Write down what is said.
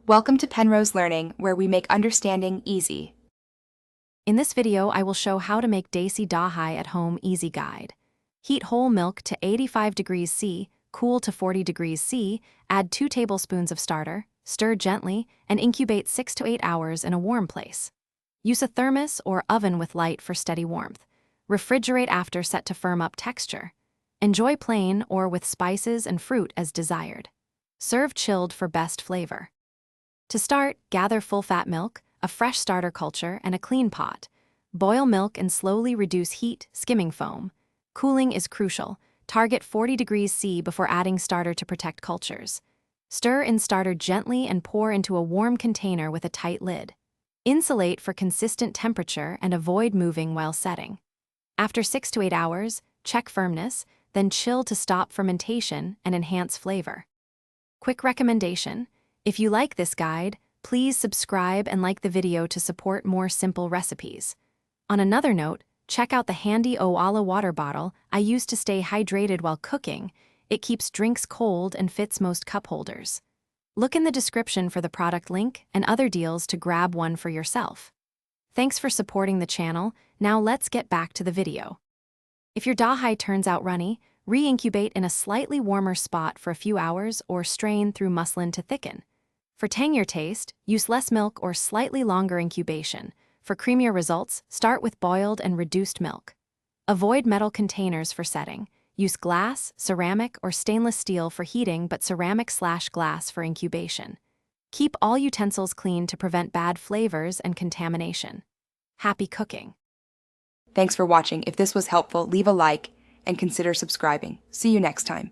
Welcome to Penrose Learning, where we make understanding easy. In this video, I will show how to make Desi Dahi at home easy guide. Heat whole milk to 85 degrees C, cool to 40 degrees C, add 2 tablespoons of starter, stir gently, and incubate 6 to 8 hours in a warm place. Use a thermos or oven with light for steady warmth. Refrigerate after set to firm up texture. Enjoy plain or with spices and fruit as desired. Serve chilled for best flavor. To start, gather full-fat milk, a fresh starter culture, and a clean pot. Boil milk and slowly reduce heat, skimming foam. Cooling is crucial. Target 40 degrees C before adding starter to protect cultures. Stir in starter gently and pour into a warm container with a tight lid. Insulate for consistent temperature and avoid moving while setting. After 6 to 8 hours, check firmness, then chill to stop fermentation and enhance flavor. Quick recommendation: if you like this guide, please subscribe and like the video to support more simple recipes. On another note, check out the handy Owala water bottle I use to stay hydrated while cooking. It keeps drinks cold and fits most cup holders. Look in the description for the product link and other deals to grab one for yourself. Thanks for supporting the channel. Now let's get back to the video. If your dahi turns out runny, re-incubate in a slightly warmer spot for a few hours or strain through muslin to thicken. For tangier taste, use less milk or slightly longer incubation. For creamier results, start with boiled and reduced milk. Avoid metal containers for setting. Use glass, ceramic, or stainless steel for heating, but ceramic/glass for incubation. Keep all utensils clean to prevent bad flavors and contamination. Happy cooking! Thanks for watching. If this was helpful, leave a like and consider subscribing. See you next time.